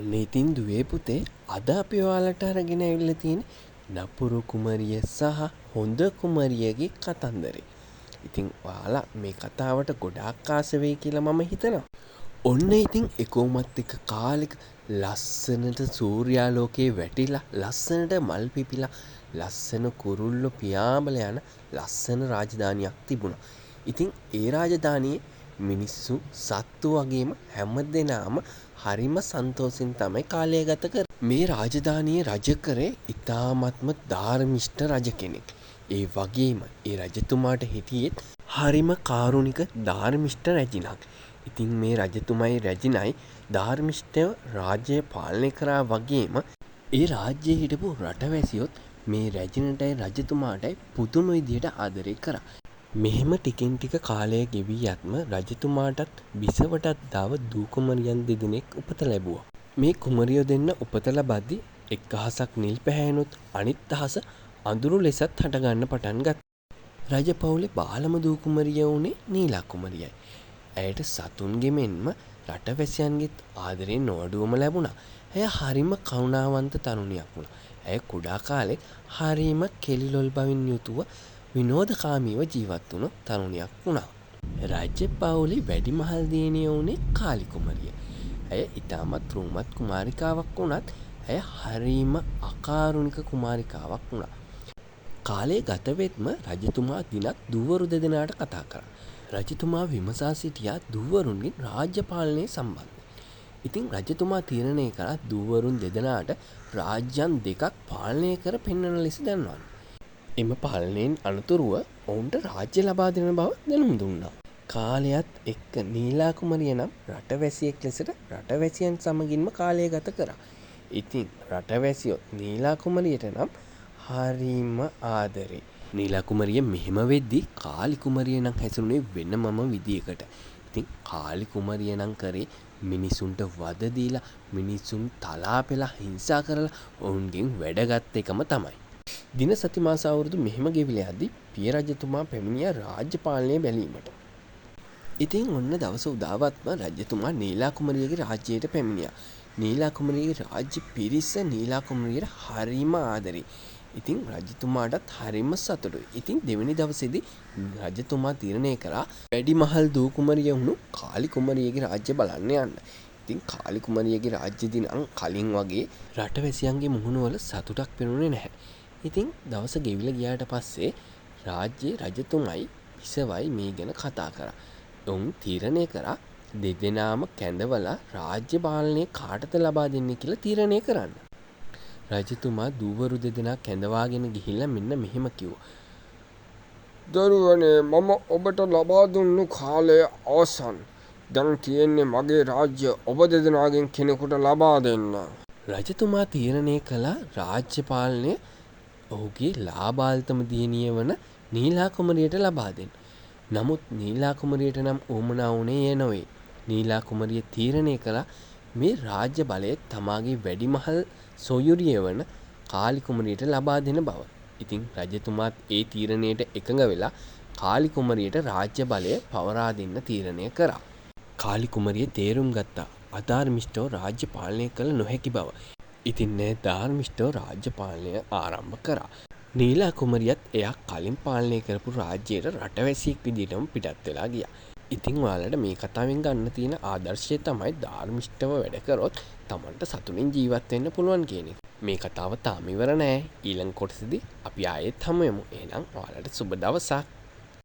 ඔන්න ඉතින් දුවේ පුතේ අද අපි ඔයාලට අරගෙන ඇවිල්ලා තියෙන නපුරු කුමරිය සහ හොඳ කුමරියගේ කතන්දරේ. ඉතින් ඔයාලා මේ කතාවට ගොඩාක් ආස වෙයි කියලා මම හිතනවා. ඔන්න ඉතින් එකෝමත් එක කාලෙක ලස්සනට සූර්යාලෝකයේ වැටිලා ලස්සනට මල් පිපිලා ලස්සන කුරුල්ලෝ පියාඹල යන ලස්සන රාජධානියක් තිබුණා. ඉතින් ඒ රාජධානියේ මිනිස්සු සත්තු වගේම හැමදෙනාම හරිම සන්තෝෂෙන් තමයි කාලය ගත කරේ. මේ රාජධානියේ රජ කරේ ඉතාමත්ම ධාර්මිෂ්ඨ රජ කෙනෙක්. ඒ වගේම ඒ රජතුමාට හිටියෙත් හරිම කාරුණික ධාර්මිෂ්ඨ රැජිනක්. ඉතින් මේ රජතුමයි රැජිනයි ධාර්මිෂ්ඨව රාජ්‍යය පාලනය කරා වගේම ඒ රාජ්‍යයේ හිටපු රටවැසියොත් මේ රැජිනටයි රජතුමාටයි පුදුම විදියට ආදරය කරා. මෙහෙම ටිකෙන් ටික කාලය ගෙවී යත්ම රජතුමාටත් බිසවටත් දාව දූ කුමරියන් දෙදෙනෙක් උපත ලැබුවා. මේ කුමරියෝ දෙන්න උපත ලබද්දී එක් අහසක් නිල් පැහැයනොත් අනිත් අහස අඳුරු ලෙසත් හටගන්න පටන් ගත්තා. රජ පවුලේ බාලම දූ කුමරිය වුණේ නීලා කුමරියයි. ඇයට සතුන්ගේ මෙන්ම රටවැසියන්ගේත් ආදරයෙන් නොඅඩුවම ලැබුණා. ඇය හරිම කරුණාවන්ත තරුණියක් වුණා. ඇය කුඩා කාලේ හරිම කෙලිලොල් බවින් යුතුව විනෝදකාමීව ජීවත් වුණු තරුණියක් වුණා. රජ පවුලේ වැඩිමහල් දියණිය වුණේ කාලි කුමරිය. ඇය ඉතාමත් රූමත් කුමාරිකාවක් වුණත් ඇය හරිම අකාරුණික කුමාරිකාවක් වුණා. කාලය ගත වෙත්ම රජතුමා දිනක් දූවරු දෙදෙනාට කතා කරා. රජතුමා විමසා සිටියා දූවරුන්ගෙන් රාජ්‍ය පාලනය සම්බන්ධයෙන්. ඉතින් රජතුමා තීරණය කරා දූවරුන් දෙදෙනාට රාජ්‍යයන් දෙකක් පාලනය කර පෙන්වන ලෙස දැන්වන්න. එම පාලනයෙන් අනතුරුව ඔවුන්ට රාජ්‍ය ලබා දෙන බව දැනුම් දුන්නා. කාලයත් එක්ක නීලා කුමරිය නම් රටවැසියෙක් ලෙසට රටවැසියන් සමගින්ම කාලය ගත කරා. ඉතින් රටවැසියෝ නීලා කුමරියට නම් හරිම ආදරේ. නීලා කුමරිය මෙහෙම වෙද්දී කාලි කුමරිය නම් හැසිරුණේ වෙනමම විදියකට. ඉතින් කාලි කුමරිය නම් කරේ මිනිසුන්ට වද දීලා මිනිසුන් තලා පෙලා හිංසා කරලා ඔවුන්ගෙන් වැඩගත් එකම තමයි. දින සති මාස අවුරුදු මෙහෙම ගෙවිලා යද්දී පිය රජතුමා පැමිණියා රාජ්‍ය පාලනය බැලීමට. ඉතින් ඔන්න දවස උදාවත්ම රජතුමා නීලා කුමරියගේ රාජ්‍යයට පැමිණියා. නීලා කුමරියගේ රාජ්‍ය පිරිස නීලා කුමරියට හරිම ආදරේ. ඉතින් රජතුමාටත් හරිම සතුටුයි. ඉතින් දෙවෙනි දවසේදී රජතුමා තීරණය කළා වැඩිමහල් දූ කුමරිය වුණු කාලි කුමරියගේ රාජ්‍ය බලන්න යන්න. ඉතින් කාලි කුමරියගේ රාජ්‍යදී නම් කලින් වගේ රටවැසියන්ගේ මුහුණවල සතුටක් පෙනුනේ නැහැ. ඉතින් දවස ගෙවිලා ගියාට පස්සේ රාජ්‍යයේ රජතුමයි බිසවයි මේ ගැන කතා කරා. උන් තීරණය කරා දෙදෙනාම කැඳවලා රාජ්‍ය පාලනය කාටද ලබා දෙන්නේ කියලා තීරණය කරන්න. රජතුමා දූවරු දෙදෙනා කැඳවාගෙන ගිහිල්ලා මෙන්න මෙහෙම කිව්වා. දරුවනේ මම ඔබට ලබා දුන්නු කාලය අවසන්. දැන් තියෙන්නේ මගේ රාජ්‍ය ඔබ දෙදෙනාගෙන් කෙනෙකුට ලබා දෙන්න. රජතුමා තීරණය කළා රාජ්‍ය පාලනය ඔහුගේ ලාබාල්තම දියණිය වන නීලා කුමරියට ලබා දෙන්න. නමුත් නීලා කුමරියට නම් උවමනා වුණේ එය නොවේ. නීලා කුමරිය තීරණය කළා මේ රාජ්‍ය බලය තමාගේ වැඩිමහල් සොයුරිය වන කාලි කුමරියට ලබා දෙන බව. ඉතින් රජතුමාත් ඒ තීරණයට එකඟ වෙලා කාලි කුමරියට රාජ්‍ය බලය පවරා දෙන්න තීරණය කරා. කාලි කුමරිය තේරුම් ගත්තා අධාර්මිෂ්ඨව රාජ්‍ය පාලනය කළ නොහැකි බව. ඉතින් නෑ ධාර්මිෂ්ඨව රාජ්‍ය පාලනය ආරම්භ කරා. නීලා කුමරියත් එයා කලින් පාලනය කරපු රාජ්‍යයට රටවැසියෙක් විදිහටම පිටත් වෙලා ගියා. ඉතින් ඔයාලට මේ කතාවෙන් ගන්න තියෙන ආදර්ශය තමයි ධාර්මිෂ්ඨව වැඩ කරොත් Tamanට සතුටින් ජීවත් වෙන්න පුළුවන් කියන එක. මේ කතාව තාම ඉවර නෑ. ඊළඟ කොටසදී අපි ආයෙත් හමු වෙමු. එහෙනම් ඔයාලට සුබ දවසක්.